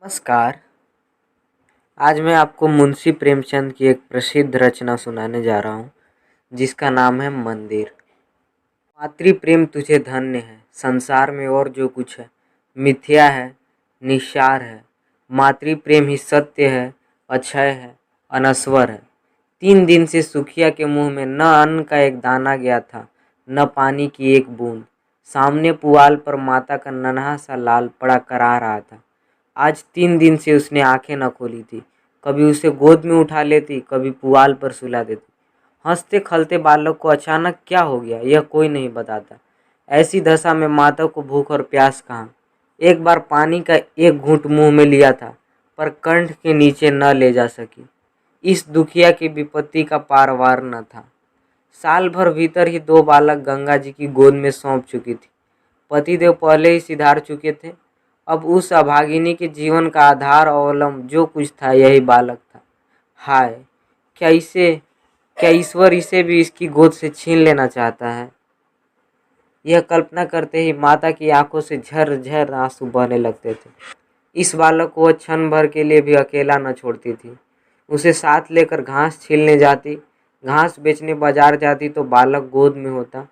नमस्कार। आज मैं आपको मुंशी प्रेमचंद की एक प्रसिद्ध रचना सुनाने जा रहा हूँ जिसका नाम है मंदिर। मातृ प्रेम तुझे धन्य है, संसार में और जो कुछ है मिथ्या है, निस्सार है। मातृ प्रेम ही सत्य है, अक्षय है, अनश्वर है। 3 दिन से सुखिया के मुंह में न अन्न का एक दाना गया था, न पानी की एक बूंद। सामने पुआल पर माता का नन्हा सा लाल पड़ा करा रहा था। आज 3 दिन से उसने आंखें न खोली थी। कभी उसे गोद में उठा लेती, कभी पुआल पर सुला देती। हंसते खलते बालक को अचानक क्या हो गया यह कोई नहीं बताता। ऐसी दशा में माता को भूख और प्यास कहाँ। एक बार पानी का एक घूंट मुंह में लिया था, पर कंठ के नीचे न ले जा सकी। इस दुखिया की विपत्ति का पारवार न था। साल भर भीतर ही 2 बालक गंगा जी की गोद में सौंप चुकी थी। पतिदेव पहले ही सिधार चुके थे। अब उस अभागिनी के जीवन का आधार अवलंब जो कुछ था यही बालक था। हाय, क्या ईश्वर इसे भी इसकी गोद से छीन लेना चाहता है। यह कल्पना करते ही माता की आंखों से झर झर आंसू बहने लगते थे। इस बालक को वह क्षण भर के लिए भी अकेला न छोड़ती थी। उसे साथ लेकर घास छीलने जाती, घास बेचने बाजार जाती तो बालक गोद में होता।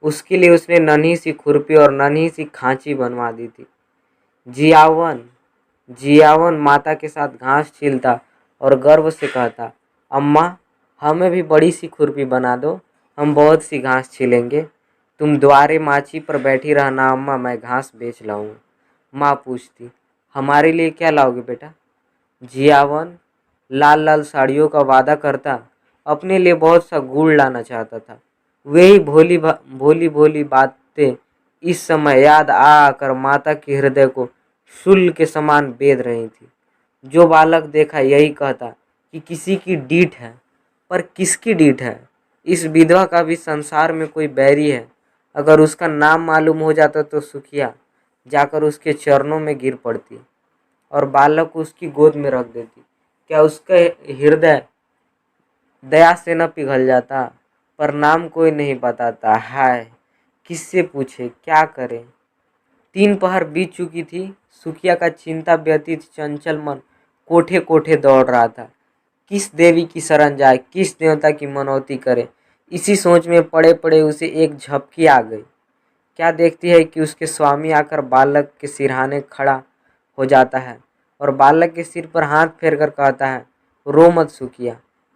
उसके लिए उसने नन्ही सी खुरपी और नन्ही सी खांची बनवा दी थी। जियावन जियावन माता के साथ घास छीलता और गर्व से कहता, अम्मा हमें भी बड़ी सी खुरपी बना दो, हम बहुत सी घास छीलेंगे। तुम द्वारे माची पर बैठी रहना अम्मा, मैं घास बेच लाऊंगा। माँ पूछती, हमारे लिए क्या लाओगे बेटा। जियावन लाल लाल साड़ियों का वादा करता, अपने लिए बहुत सा गुड़ लाना चाहता था। वे ही भोली भोली बातें इस समय याद आ आकर माता के हृदय को शूल के समान बेध रही थी। जो बालक देखा यही कहता कि किसी की डीठ है, पर किसकी डीठ है। इस विधवा का भी संसार में कोई बैरी है। अगर उसका नाम मालूम हो जाता तो सुखिया जाकर उसके चरणों में गिर पड़ती और बालक को उसकी गोद में रख देती। क्या उसका हृदय दया से न पिघल जाता। पर नाम कोई नहीं बताता। हाय, किससे पूछे, क्या करे। 3 पहर बीत चुकी थी। सुखिया का चिंता व्यतीत चंचल मन कोठे कोठे दौड़ रहा था। किस देवी की शरण जाए, किस देवता की मनौती करे। इसी सोच में पड़े पड़े उसे एक झपकी आ गई। क्या देखती है कि उसके स्वामी आकर बालक के सिरहाने खड़ा हो जाता है और बालक के सिर पर हाथ फेरकर कहता है, रो मत सुखिया,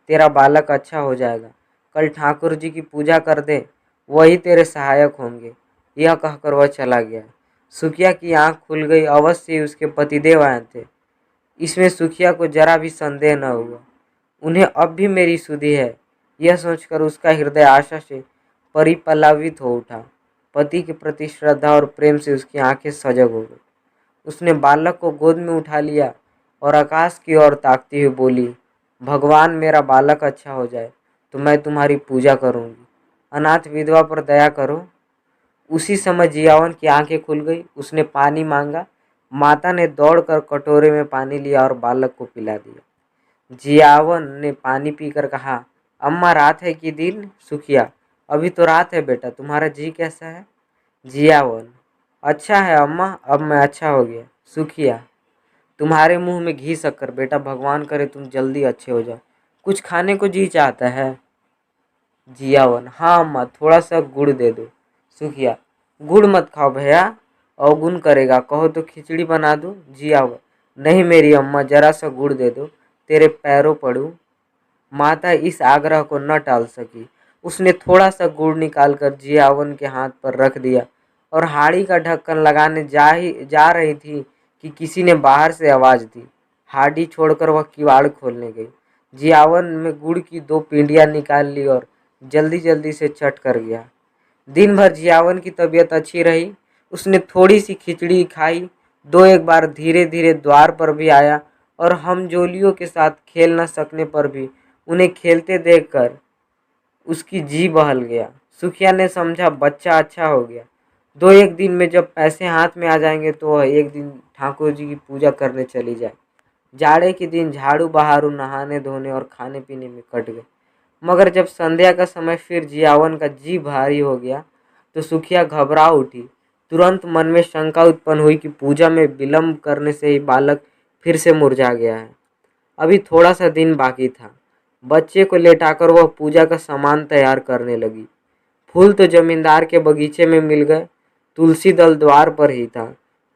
तेरा बालक अच्छा हो जाएगा। कल ठाकुर जी की पूजा कर दे, वही तेरे सहायक होंगे। यह कहकर वह चला गया। सुखिया की आंख खुल गई। अवश्य ही उसके पतिदेव आए थे, इसमें सुखिया को जरा भी संदेह न हुआ। उन्हें अब भी मेरी सुधि है, यह सोचकर उसका हृदय आशा से परिपलावित हो उठा। पति के प्रति श्रद्धा और प्रेम से उसकी आंखें सजग हो गई। उसने बालक को गोद में उठा लिया और आकाश की ओर ताकती हुई बोली, भगवान मेरा बालक अच्छा हो जाए तो मैं तुम्हारी पूजा करूंगी। अनाथ विधवा पर दया करो। उसी समय जियावन की आंखें खुल गई। उसने पानी मांगा। माता ने दौड़कर कटोरे में पानी लिया और बालक को पिला दिया। जियावन ने पानी पीकर कहा, अम्मा रात है कि दिन। सुखिया, अभी तो रात है बेटा, तुम्हारा जी कैसा है। जियावन, अच्छा है अम्मा, अब मैं अच्छा हो गया। सुखिया, तुम्हारे मुंह में घी शक्कर बेटा, भगवान करे तुम जल्दी अच्छे हो जाओ। कुछ खाने को जी चाहता है। जियावन, हाँ अम्मा, थोड़ा सा गुड़ दे दो। सुखिया, गुड़ मत खाओ भैया, अवगुण करेगा, कहो तो खिचड़ी बना दूं। जियावन, नहीं मेरी अम्मा, जरा सा गुड़ दे दो, तेरे पैरों पड़ूं। माता इस आग्रह को न टाल सकी। उसने थोड़ा सा गुड़ निकालकर जियावन के हाथ पर रख दिया और हाड़ी का ढक्कन लगाने जा रही थी कि किसी ने बाहर से आवाज दी। हाड़ी छोड़कर वह किवाड़ खोलने गई। जियावन में गुड़ की 2 पींडियां निकाल ली और जल्दी जल्दी से चट कर गया। दिन भर जियावन की तबीयत अच्छी रही। उसने थोड़ी सी खिचड़ी खाई। 2 एक बार धीरे धीरे द्वार पर भी आया और हमजोलियों के साथ खेल न सकने पर भी उन्हें खेलते देखकर उसकी जी बहल गया। सुखिया ने समझा बच्चा अच्छा हो गया। 2 एक दिन में जब पैसे हाथ में आ जाएंगे तो वह एक दिन ठाकुर जी की पूजा करने चली जाए। जाड़े के दिन झाड़ू बहारू, नहाने धोने और खाने पीने में कट गए। मगर जब संध्या का समय फिर जियावन का जी भारी हो गया तो सुखिया घबरा उठी। तुरंत मन में शंका उत्पन्न हुई कि पूजा में विलंब करने से ही बालक फिर से मुरझा गया है। अभी थोड़ा सा दिन बाकी था। बच्चे को लेटाकर वह पूजा का सामान तैयार करने लगी। फूल तो जमींदार के बगीचे में मिल गए, तुलसी दल द्वार पर ही था,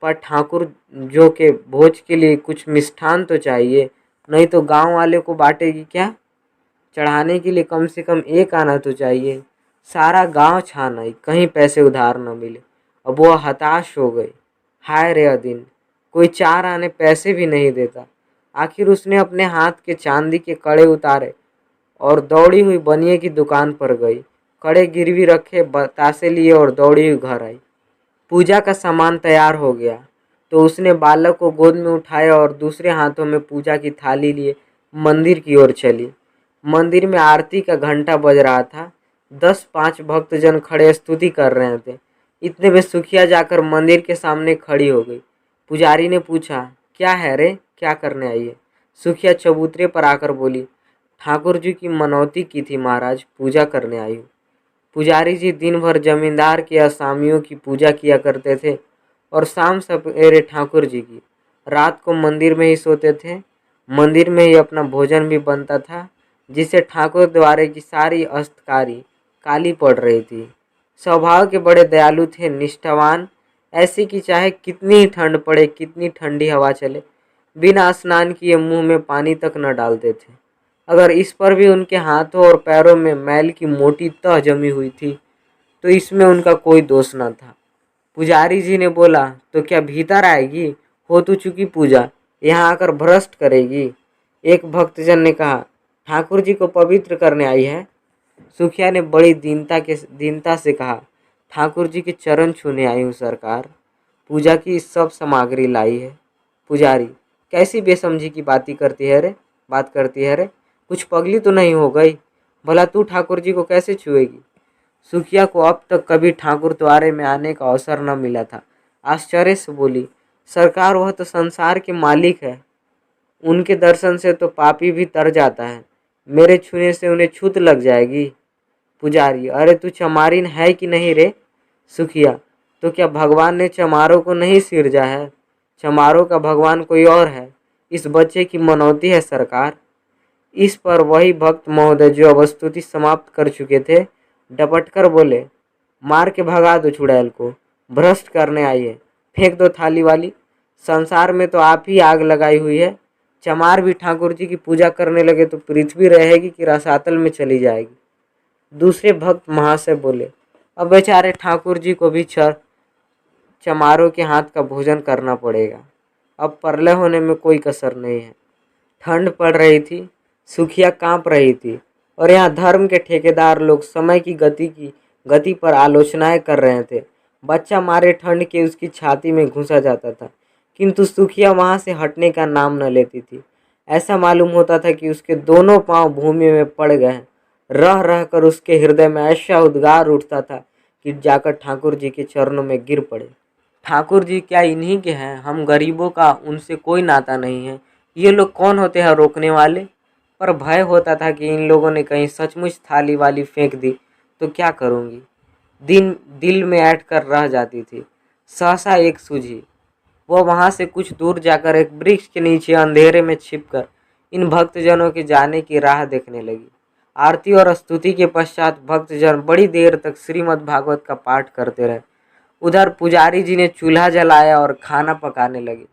पर ठाकुर जो के भोज के लिए कुछ मिष्ठान तो चाहिए, नहीं तो गांव वाले को बांटेगी क्या? चढ़ाने के लिए कम से कम एक आना तो चाहिए। सारा गांव छान आई, कहीं पैसे उधार न मिले। अब वह हताश हो गई। हाय रे अदीन, कोई 4 आने पैसे भी नहीं देता। आखिर उसने अपने हाथ के चांदी के कड़े उतारे और दौड़ी हुई बनिए की दुकान पर गई। कड़े गिरवी रखे, बतासे लिए और दौड़ी हुई घर आई। पूजा का सामान तैयार हो गया तो उसने बालक को गोद में उठाया और दूसरे हाथों में पूजा की थाली लिए मंदिर की ओर चली। मंदिर में आरती का घंटा बज रहा था। 10-5 भक्तजन खड़े स्तुति कर रहे थे। इतने में सुखिया जाकर मंदिर के सामने खड़ी हो गई। पुजारी ने पूछा, क्या है रे, क्या करने आई है? सुखिया चबूतरे पर आकर बोली, ठाकुर जी की मनौती की थी महाराज, पूजा करने आई हूँ। पुजारी जी दिन भर जमींदार के असामियों की पूजा किया करते थे और शाम सवेरे ठाकुर जी की। रात को मंदिर में ही सोते थे। मंदिर में ही अपना भोजन भी बनता था, जिससे ठाकुर द्वारे की सारी अस्तकारी काली पड़ रही थी। स्वभाव के बड़े दयालु थे, निष्ठावान, ऐसे कि चाहे कितनी ही ठंड पड़े, कितनी ठंडी हवा चले, बिना स्नान किए मुंह में पानी तक न डालते थे। अगर इस पर भी उनके हाथों और पैरों में मैल की मोटी तह जमी हुई थी तो इसमें उनका कोई दोष न था। पुजारी जी ने बोला, तो क्या भीतर आएगी? हो तो चुकी पूजा, यहाँ आकर भ्रष्ट करेगी? एक भक्तजन ने कहा, ठाकुर जी को पवित्र करने आई है। सुखिया ने बड़ी दीनता से कहा, ठाकुर जी के चरण छूने आई हूँ सरकार, पूजा की सब सामग्री लाई है। पुजारी, कैसी बेसमझी की बात करती है रे, कुछ पगली तो नहीं हो गई? भला तू ठाकुर जी को कैसे छुएगी? सुखिया को अब तक कभी ठाकुर द्वारे में आने का अवसर न मिला था। आश्चर्य से बोली, सरकार वह तो संसार के मालिक है, उनके दर्शन से तो पापी भी तर जाता है, मेरे छूने से उन्हें छूत लग जाएगी। पुजारी, अरे तू चमारिन है कि नहीं रे? सुखिया, तो क्या भगवान ने चमारों को नहीं सिरजा है? चमारों का भगवान कोई और है, इस बच्चे की मनौती है सरकार। इस पर वही भक्त महोदय जो अब स्तुति समाप्त कर चुके थे, डपट कर बोले, मार के भगा दो चुड़ैल को, भ्रष्ट करने आई है, फेंक दो थाली वाली। संसार में तो आप ही आग लगाई हुई है। चमार भी ठाकुर जी की पूजा करने लगे तो पृथ्वी रहेगी कि रसातल में चली जाएगी। दूसरे भक्त महाशय बोले, अब बेचारे ठाकुर जी को भी चमारों के हाथ का भोजन करना पड़ेगा। अब परलय होने में कोई कसर नहीं है। ठंड पड़ रही थी, सुखिया कांप रही थी और यहाँ धर्म के ठेकेदार लोग समय की गति पर आलोचनाएं कर रहे थे। बच्चा मारे ठंड के उसकी छाती में घुसा जाता था, किंतु सुखिया वहां से हटने का नाम न लेती थी। ऐसा मालूम होता था कि उसके दोनों पांव भूमि में पड़ गए हैं। रह रह कर उसके हृदय में ऐसा उद्गार उठता था कि जाकर ठाकुर जी के चरणों में गिर पड़े। ठाकुर जी क्या इन्हीं के हैं? हम गरीबों का उनसे कोई नाता नहीं है। ये लोग कौन होते हैं रोकने वाले? पर भय होता था कि इन लोगों ने कहीं सचमुच थाली वाली फेंक दी तो क्या करूँगी। दिल में ऐंठ कर रह जाती थी। सहसा एक सूझी। वह वहाँ से कुछ दूर जाकर एक वृक्ष के नीचे अंधेरे में छिपकर इन भक्तजनों के जाने की राह देखने लगी। आरती और स्तुति के पश्चात भक्तजन बड़ी देर तक श्रीमद् भागवत का पाठ करते रहे। उधर पुजारी जी ने चूल्हा जलाया और खाना पकाने लगे।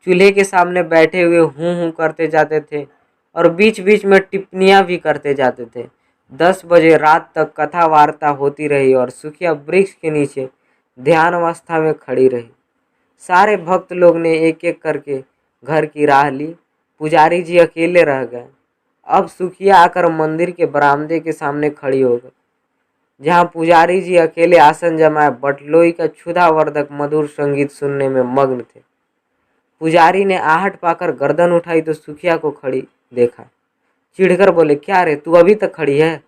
चूल्हे के सामने बैठे हुए हूँ हूँ करते जाते थे और बीच बीच में टिप्पणियाँ भी करते जाते थे। 10 बजे रात तक कथा वार्ता होती रही और सुखिया वृक्ष के नीचे ध्यान अवस्था में खड़ी रही। सारे भक्त लोग ने एक एक करके घर की राह ली। पुजारी जी अकेले रह गए। अब सुखिया आकर मंदिर के बरामदे के सामने खड़ी हो गई, जहाँ पुजारी जी अकेले आसन जमाए बटलोई का क्षुधावर्धक मधुर संगीत सुनने में मग्न थे। पुजारी ने आहट पाकर गर्दन उठाई तो सुखिया को खड़ी देखा। चिढ़कर बोले, क्या रे, तू अभी तक खड़ी है?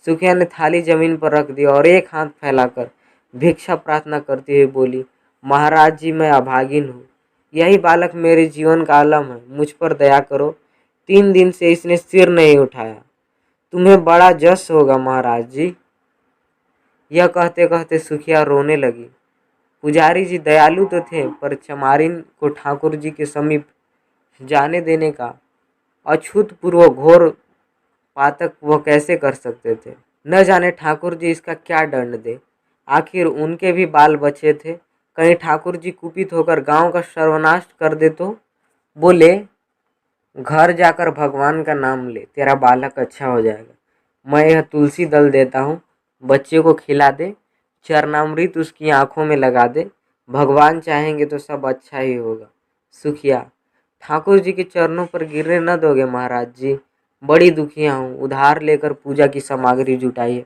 सुखिया ने थाली जमीन पर रख दी और एक हाथ फैलाकर भिक्षा प्रार्थना करती हुई बोली, महाराज जी, मैं अभागिन हूँ। यही बालक मेरे जीवन का आलम है, मुझ पर दया करो। 3 दिन से इसने सिर नहीं उठाया। तुम्हें बड़ा जस होगा महाराज जी। यह कहते कहते सुखिया रोने लगी। पुजारी जी दयालु तो थे, पर चमारिन को ठाकुर जी के समीप जाने देने का अछूतपूर्व घोर पातक वह कैसे कर सकते थे। न जाने ठाकुर जी इसका क्या दंड दे। आखिर उनके भी बाल बचे थे। कहीं ठाकुर जी कुपित होकर गांव का सर्वनाश कर दे तो। बोले, घर जाकर भगवान का नाम ले, तेरा बालक अच्छा हो जाएगा। मैं यह तुलसी दल देता हूँ, बच्चे को खिला दे, चरणामृत उसकी आंखों में लगा दे, भगवान चाहेंगे तो सब अच्छा ही होगा। सुखिया, ठाकुर जी के चरणों पर गिरने न दोगे महाराज जी। बड़ी दुखिया हूँ, उधार लेकर पूजा की सामग्री जुटाई है।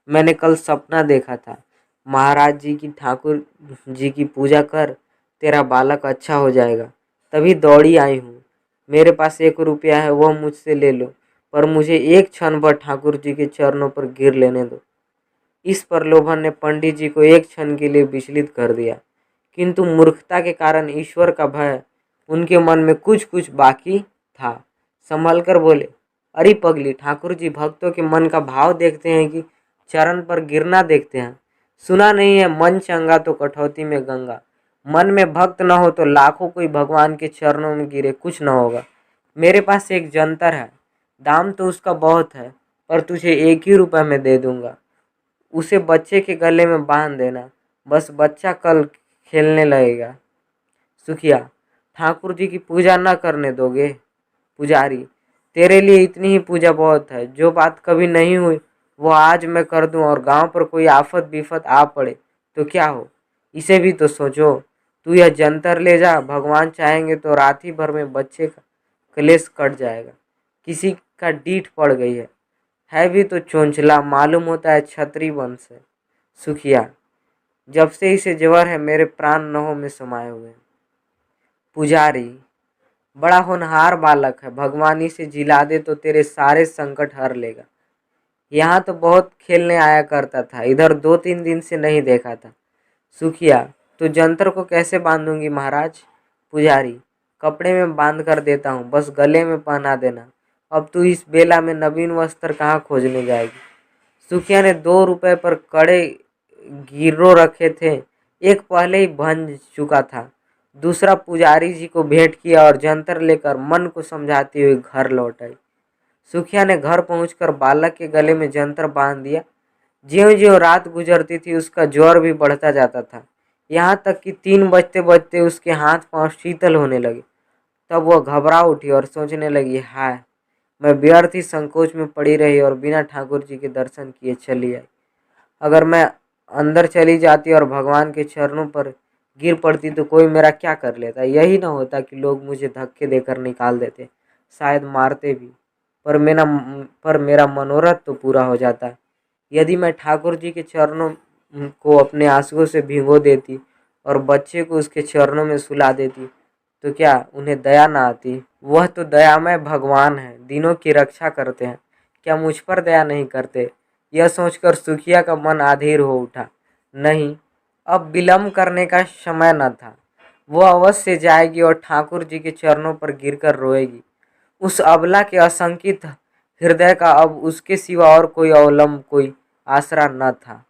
मैंने कल सपना देखा था, महाराज जी की ठाकुर जी की पूजा कर, तेरा बालक अच्छा हो जाएगा, तभी दौड़ी आई हूँ। मेरे पास 1 रुपया है, वह मुझसे ले लो, पर मुझे एक क्षण भर ठाकुर जी के चरणों पर गिर लेने दो। इस प्रलोभन ने पंडित जी को एक क्षण के लिए विचलित कर दिया, किंतु मूर्खता के कारण ईश्वर का भय उनके मन में कुछ कुछ बाकी था। संभल कर बोले, अरे पगली, ठाकुर जी भक्तों के मन का भाव देखते हैं कि चरण पर गिरना देखते हैं। सुना नहीं है, मन चंगा तो कठौती में गंगा। मन में भक्त न हो तो लाखों कोई भगवान के चरणों में गिरे, कुछ न होगा। मेरे पास एक जंतर है, दाम तो उसका बहुत है, पर तुझे 1 ही रुपये में दे दूंगा। उसे बच्चे के गले में बांध देना, बस बच्चा कल खेलने लगेगा। सुखिया, ठाकुर जी की पूजा न करने दोगे। पुजारी, तेरे लिए इतनी ही पूजा बहुत है। जो बात कभी नहीं हुई वो आज मैं कर दूं और गांव पर कोई आफत विफत आ पड़े तो क्या हो, इसे भी तो सोचो। तू यह जंतर ले जा, भगवान चाहेंगे तो रात ही भर में बच्चे का कलेश कट जाएगा। किसी का डीठ पड़ गई है भी तो चोंचला, मालूम होता है छतरी वंश है। सुखिया, जब से इसे ज्वर है मेरे प्राण नहों में समाये हुए हैं। पुजारी, बड़ा होनहार बालक है, भगवान इसे जिला दे तो तेरे सारे संकट हर लेगा। यहाँ तो बहुत खेलने आया करता था, इधर 2-3 दिन से नहीं देखा था। सुखिया, तो जंतर को कैसे बांधूंगी महाराज। पुजारी, कपड़े में बांध कर देता हूँ, बस गले में पहना देना। अब तू इस बेला में नवीन वस्त्र कहाँ खोजने जाएगी। सुखिया ने 2 रुपए पर कड़े गिरो रखे थे, एक पहले ही भंज चुका था, दूसरा पुजारी जी को भेंट किया और जंतर लेकर मन को समझाती हुई घर लौट आई। सुखिया ने घर पहुंचकर बालक के गले में जंतर बांध दिया। ज्यों ज्यों रात गुजरती थी उसका ज्वर भी बढ़ता जाता था, यहाँ तक कि 3 बजते बजते उसके हाथ पांव शीतल होने लगे। तब वह घबरा उठी और सोचने लगी, हाय, मैं व्यर्थ ही संकोच में पड़ी रही और बिना ठाकुर जी के दर्शन किए चली आई। अगर मैं अंदर चली जाती और भगवान के चरणों पर गिर पड़ती तो कोई मेरा क्या कर लेता। यही ना होता कि लोग मुझे धक्के देकर निकाल देते, शायद मारते भी, पर मेरा मनोरथ तो पूरा हो जाता। यदि मैं ठाकुर जी के चरणों को अपने आंसुओं से भिगो देती और बच्चे को उसके चरणों में सुला देती तो क्या उन्हें दया ना आती। वह तो दयामय भगवान है, दिनों की रक्षा करते हैं, क्या मुझ पर दया नहीं करते। यह सोचकर सुखिया का मन अधीर हो उठा। नहीं, अब विलम्ब करने का समय न था। वह अवश्य जाएगी और ठाकुर जी के चरणों पर गिरकर रोएगी। उस अबला के असंकित हृदय का अब उसके सिवा और कोई अवलंब, कोई आसरा न था।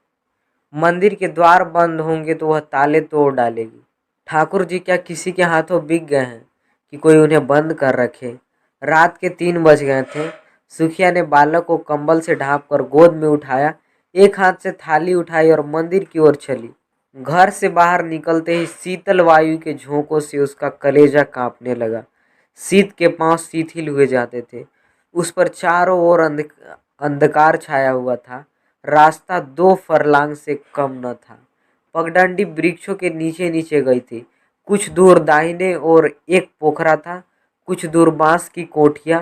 मंदिर के द्वार बंद होंगे तो वह ताले तोड़ डालेगी। ठाकुर जी क्या किसी के हाथों बिक गए हैं कि कोई उन्हें बंद कर रखे। रात के 3 बज गए थे। सुखिया ने बालक को कंबल से ढांप कर गोद में उठाया, एक हाथ से थाली उठाई और मंदिर की ओर चली। घर से बाहर निकलते ही शीतल वायु के झोंकों से उसका कलेजा कांपने लगा। शीत के पांव शिथिल हुए जाते थे। उस पर चारों ओर अंधकार छाया हुआ था। रास्ता 2 फरलांग से कम न था। पगडंडी वृक्षों के नीचे नीचे गई थी। कुछ दूर दाहिने ओर एक पोखरा था, कुछ दूर बांस की कोठियां।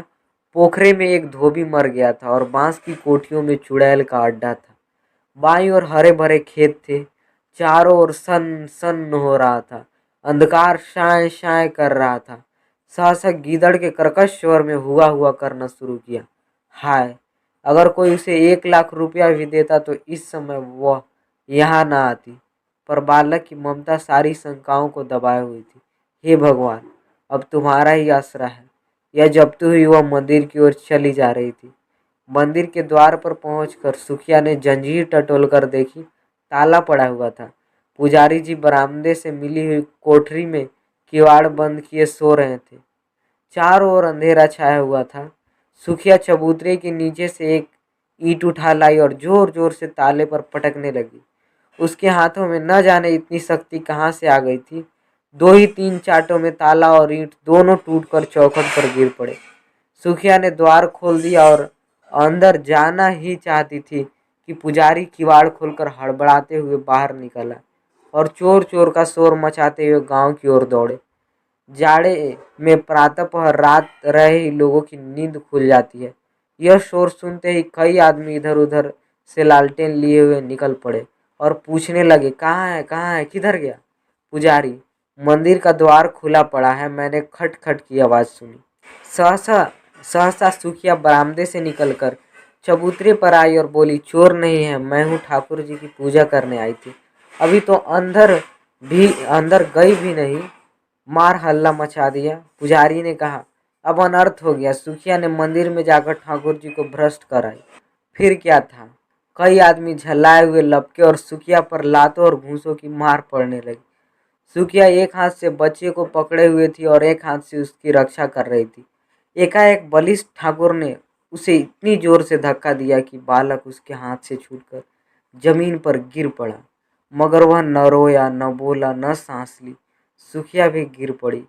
पोखरे में एक धोबी मर गया था और बांस की कोठियों में चुड़ैल का अड्डा था। बाईं ओर हरे भरे खेत थे। चारों ओर सन सन हो रहा था। अंधकार शाय शाय कर रहा था। सहसा गीदड़ के कर्कश स्वर में हुआ हुआ करना शुरू किया। हाय, अगर कोई उसे 1 लाख रुपया भी देता तो इस समय वह यहाँ न आती। पर बालक की ममता सारी शंकाओं को दबाए हुई थी। हे भगवान, अब तुम्हारा ही आसरा है। यह जपती हुई वह मंदिर की ओर चली जा रही थी। मंदिर के द्वार पर पहुंचकर सुखिया ने जंजीर टटोल कर देखी, ताला पड़ा हुआ था। पुजारी जी बरामदे से मिली हुई कोठरी में किवाड़ बंद किए सो रहे थे। चारों ओर अंधेरा छाया हुआ था। सुखिया चबूतरे के नीचे से एक ईंट उठा लाई और जोर जोर से ताले पर पटकने लगी। उसके हाथों में न जाने इतनी शक्ति कहाँ से आ गई थी। 2 ही 3 चाटों में ताला और ईंट दोनों टूटकर चौखट पर गिर पड़े। सुखिया ने द्वार खोल दिया और अंदर जाना ही चाहती थी कि पुजारी किवाड़ खोलकर हड़बड़ाते हुए बाहर निकला और चोर चोर का शोर मचाते हुए गांव की ओर दौड़े। जाड़े में प्रातःपहर रात रहे ही लोगों की नींद खुल जाती है। यह शोर सुनते ही कई आदमी इधर उधर से लालटेन लिए हुए निकल पड़े और पूछने लगे, कहाँ है किधर गया? पुजारी, मंदिर का द्वार खुला पड़ा है, मैंने खट खट की आवाज़ सुनी। सहसा सहसा सुखिया बरामदे से निकलकर चबूतरे पर आई और बोली, चोर नहीं है, मैं हूँ, ठाकुर जी की पूजा करने आई थी। अभी तो अंदर गई भी नहीं, मार हल्ला मचा दिया। पुजारी ने कहा, अब अनर्थ हो गया। सुखिया ने मंदिर में जाकर ठाकुर जी को भ्रष्ट कराई। फिर क्या था, कई आदमी झल्लाए हुए लपके और सुखिया पर लातों और घूंसों की मार पड़ने लगी। सुखिया एक हाथ से बच्चे को पकड़े हुए थी और एक हाथ से उसकी रक्षा कर रही थी। एकाएक बलिष्ठ ठाकुर ने उसे इतनी जोर से धक्का दिया कि बालक उसके हाथ से छूटकर जमीन पर गिर पड़ा, मगर वह न रोया, न बोला, न सांस ली। सुखिया भी गिर पड़ी।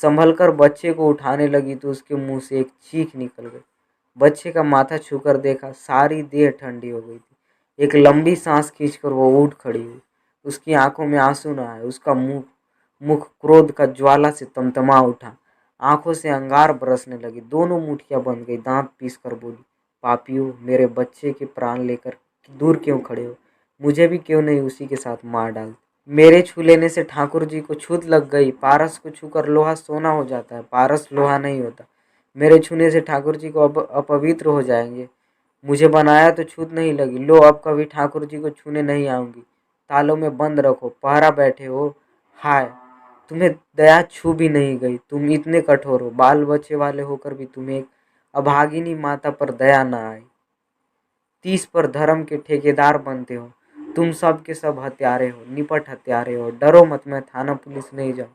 संभलकर बच्चे को उठाने लगी तो उसके मुंह से एक चीख निकल गई। बच्चे का माथा छूकर देखा, सारी देह ठंडी हो गई थी। एक लंबी सांस खींचकर वो उठ खड़ी हुई। उसकी आंखों में आंसू न आए, उसका मुख क्रोध का ज्वाला से तमतमा उठा। आंखों से अंगार बरसने लगी, दोनों मुठियां बंध गई। दांत पीस कर बोली, पापियों, मेरे बच्चे के प्राण लेकर दूर क्यों खड़े हो? मुझे भी क्यों नहीं उसी के साथ मार डाल? मेरे छू लेने से ठाकुर जी को छूत लग गई। पारस को छूकर लोहा सोना हो जाता है, पारस लोहा नहीं होता। मेरे छूने से ठाकुर जी को अपवित्र हो जाएंगे। मुझे बनाया तो छूत नहीं लगी। लो, अब कभी ठाकुर जी को छूने नहीं आऊंगी। तालों में बंद रखो, पहरा बैठे हो। हाय, तुम्हें दया छू भी नहीं गई। तुम इतने कठोर हो, बाल बच्चे वाले होकर भी तुम्हें एक अभागिनी माता पर दया न आई। 30 पर धर्म के ठेकेदार बनते हो। तुम सब के सब हत्यारे हो, निपट हत्यारे हो। डरो मत, मैं थाना पुलिस नहीं जाऊँ,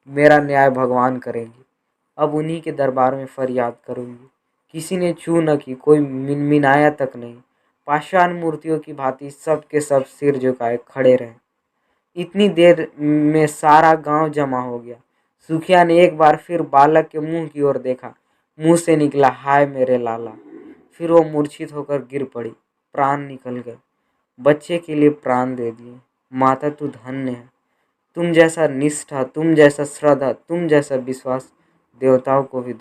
मेरा न्याय भगवान करेंगे। अब उन्हीं के दरबार में फरियाद करूंगी। किसी ने छू न की, कोई मिनमिनाया तक नहीं। पाषाण मूर्तियों की भांति सब के सब सिर झुकाए खड़े रहे। इतनी देर में सारा गांव जमा हो गया। सुखिया ने एक बार फिर बालक के मुंह की ओर देखा। मुंह से निकला, हाय मेरे लाला। फिर वो मूर्छित होकर गिर पड़ी। प्राण निकल गए। बच्चे के लिए प्राण दे दिए। माता, तू धन्य है। तुम जैसा निष्ठा, तुम जैसा श्रद्धा, तुम जैसा विश्वास देवताओं को भी